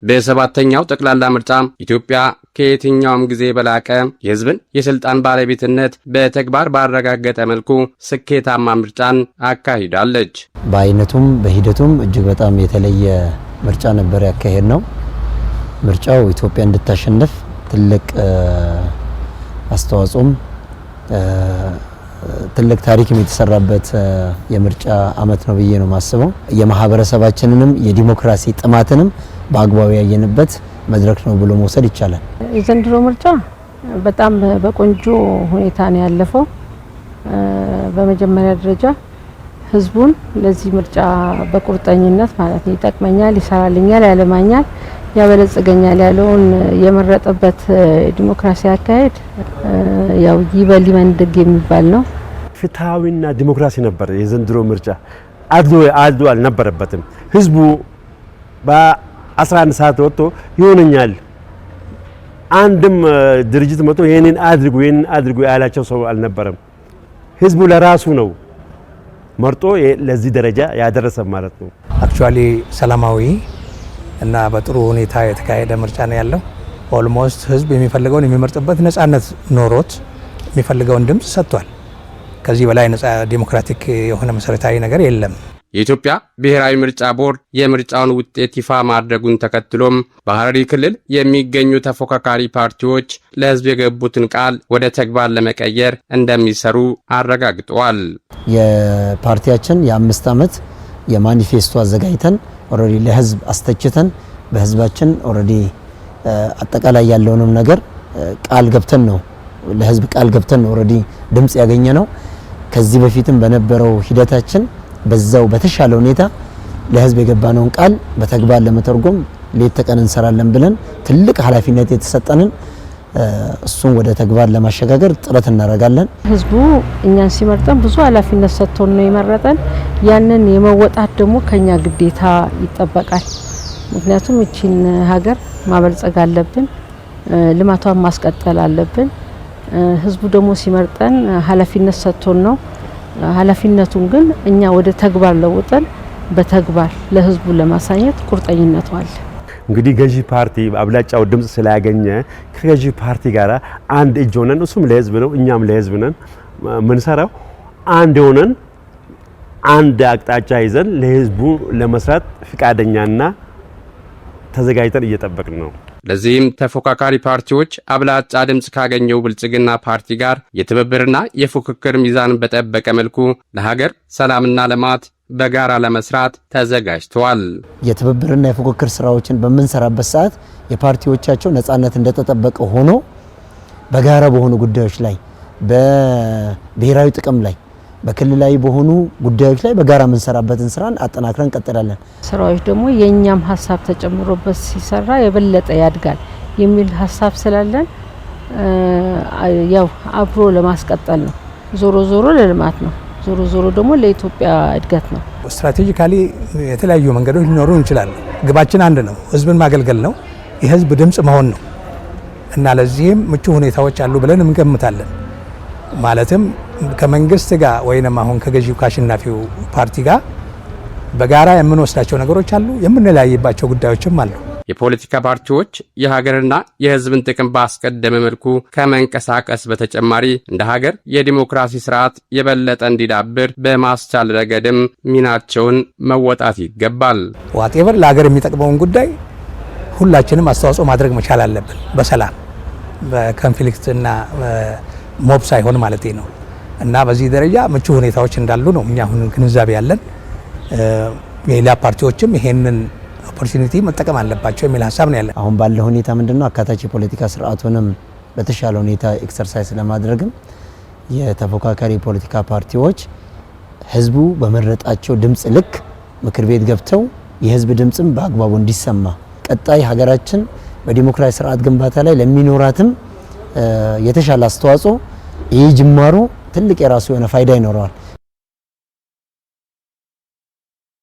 በሰባተኛው ጠቅላላ ምርጫ ኢትዮጵያ ከየትኛውም ጊዜ በላቀ የሕዝብን የስልጣን ባለቤትነት በተግባር ባረጋገጠ መልኩ ስኬታማ ምርጫን አካሂዳለች። በአይነቱም በሂደቱም እጅግ በጣም የተለየ ምርጫ ነበር ያካሄድነው። ምርጫው ኢትዮጵያ እንድታሸንፍ ትልቅ አስተዋጽኦም ትልቅ ታሪክም የተሰራበት የምርጫ አመት ነው ብዬ ነው ማስበው። የማህበረሰባችንንም የዲሞክራሲ ጥማትንም በአግባቡ ያየንበት መድረክ ነው ብሎ መውሰድ ይቻላል። የዘንድሮ ምርጫ በጣም በቆንጆ ሁኔታ ነው ያለፈው። በመጀመሪያ ደረጃ ህዝቡን ለዚህ ምርጫ በቁርጠኝነት ማለት ነው ይጠቅመኛል፣ ይሰራልኛል፣ ያለማኛል፣ ያበለጽገኛል ያለውን የመረጠበት ዲሞክራሲ አካሄድ ያው ይበል ይመንድግ የሚባል ነው። ፍትሃዊና ዲሞክራሲ ነበር የዘንድሮ ምርጫ። አድሎ አልነበረበትም። ህዝቡ በ11 ሰዓት ወጥቶ ይሆነኛል አንድም ድርጅት መጥቶ ይሄንን አድርጉ ያላቸው ሰው አልነበረም። ህዝቡ ለራሱ ነው መርጦ ለዚህ ደረጃ ያደረሰ ማለት ነው። አክቹአሊ ሰላማዊ እና በጥሩ ሁኔታ የተካሄደ ምርጫ ነው ያለው። ኦልሞስት ህዝብ የሚፈልገውን የሚመርጥበት ነጻነት ኖሮት የሚፈልገውን ድምጽ ሰጥቷል። ከዚህ በላይ ነጻ ዲሞክራቲክ የሆነ መሰረታዊ ነገር የለም። የኢትዮጵያ ብሔራዊ ምርጫ ቦርድ የምርጫውን ውጤት ይፋ ማድረጉን ተከትሎም በሐረሪ ክልል የሚገኙ ተፎካካሪ ፓርቲዎች ለህዝብ የገቡትን ቃል ወደ ተግባር ለመቀየር እንደሚሰሩ አረጋግጠዋል። የፓርቲያችን የ5 ዓመት የማኒፌስቶ አዘጋጅተን ኦሬዲ ለህዝብ አስተችተን በህዝባችን ኦሬዲ አጠቃላይ ያለውንም ነገር ቃል ገብተን ነው ለህዝብ ቃል ገብተን ኦሬዲ ድምጽ ያገኘ ነው። ከዚህ በፊትም በነበረው ሂደታችን በዛው በተሻለ ሁኔታ ለህዝብ የገባነውን ቃል በተግባር ለመተርጎም ሌት ተቀን እንሰራለን ብለን ትልቅ ኃላፊነት የተሰጠንን እሱን ወደ ተግባር ለማሸጋገር ጥረት እናደርጋለን። ህዝቡ እኛን ሲመርጠን ብዙ ኃላፊነት ሰጥቶን ነው የመረጠን። ያንን የመወጣት ደግሞ ከኛ ግዴታ ይጠበቃል። ምክንያቱም እቺን ሀገር ማበልጸግ አለብን፣ ልማቷን ማስቀጠል አለብን። ህዝቡ ደግሞ ሲመርጠን ኃላፊነት ሰጥቶን ነው። ኃላፊነቱን ግን እኛ ወደ ተግባር ለውጠን በተግባር ለህዝቡ ለማሳየት ቁርጠኝነቱ አለ። እንግዲህ ገዢ ፓርቲ አብላጫው ድምጽ ስላገኘ ከገዢ ፓርቲ ጋር አንድ እጅ ሆነን እሱም ለህዝብ ነው እኛም ለህዝብ ነን ምንሰራው አንድ ሆነን አንድ አቅጣጫ ይዘን ለህዝቡ ለመስራት ፍቃደኛና ተዘጋጅተን እየጠበቅን ነው። ለዚህም ተፎካካሪ ፓርቲዎች አብላጫ ድምጽ ካገኘው ብልጽግና ፓርቲ ጋር የትብብርና የፉክክር ሚዛን በጠበቀ መልኩ ለሀገር ሰላምና ልማት በጋራ ለመስራት ተዘጋጅተዋል። የትብብርና የፉክክር ስራዎችን በመንሰራበት ሰዓት የፓርቲዎቻቸው ነጻነት እንደተጠበቀ ሆኖ በጋራ በሆኑ ጉዳዮች ላይ በብሔራዊ ጥቅም ላይ በክልላዊ በሆኑ ጉዳዮች ላይ በጋራ መንሰራበትን ስራን አጠናክረን ቀጥላለን። ስራዎች ደግሞ የኛም ሀሳብ ተጨምሮበት ሲሰራ የበለጠ ያድጋል የሚል ሀሳብ ስላለን ያው አብሮ ለማስቀጠል ነው። ዞሮ ለልማት ነው። ዞሮ ደግሞ ለኢትዮጵያ እድገት ነው። ስትራቴጂካሊ የተለያዩ መንገዶች ሊኖሩ ይችላሉ። ግባችን አንድ ነው፣ ህዝብን ማገልገል ነው፣ የህዝብ ድምጽ መሆን ነው እና ለዚህም ምቹ ሁኔታዎች አሉ ብለን እንገምታለን። ማለትም ከመንግስት ጋር ወይንም አሁን ከገዢው ካሽናፊው ፓርቲ ጋር በጋራ የምንወስዳቸው ነገሮች አሉ፣ የምንለያይባቸው ጉዳዮችም አሉ። የፖለቲካ ፓርቲዎች የሀገርና የህዝብን ጥቅም ባስቀደመ መልኩ ከመንቀሳቀስ በተጨማሪ እንደ ሀገር የዲሞክራሲ ስርዓት የበለጠ እንዲዳብር በማስቻል ረገድም ሚናቸውን መወጣት ይገባል። ዋቴቨር ለሀገር የሚጠቅመውን ጉዳይ ሁላችንም አስተዋጽኦ ማድረግ መቻል አለብን። በሰላም በኮንፍሊክትና ሞብ ሳይሆን ማለት ነው እና በዚህ ደረጃ ምቹ ሁኔታዎች እንዳሉ ነው እኛ አሁን ግንዛቤ ያለን። የሌላ ፓርቲዎችም ይሄንን ኦፖርቹኒቲ መጠቀም አለባቸው የሚል ሀሳብ ነው ያለን። አሁን ባለው ሁኔታ ምንድነው አካታች የፖለቲካ ስርዓቱንም በተሻለ ሁኔታ ኤክሰርሳይዝ ለማድረግም የተፎካካሪ ፖለቲካ ፓርቲዎች ህዝቡ በመረጣቸው ድምጽ ልክ ምክር ቤት ገብተው የህዝብ ድምጽም በአግባቡ እንዲሰማ ቀጣይ ሀገራችን በዲሞክራሲ ስርዓት ግንባታ ላይ ለሚኖራትም የተሻለ አስተዋጽኦ ይህ ጅማሮ ትልቅ የራሱ የሆነ ፋይዳ ይኖረዋል።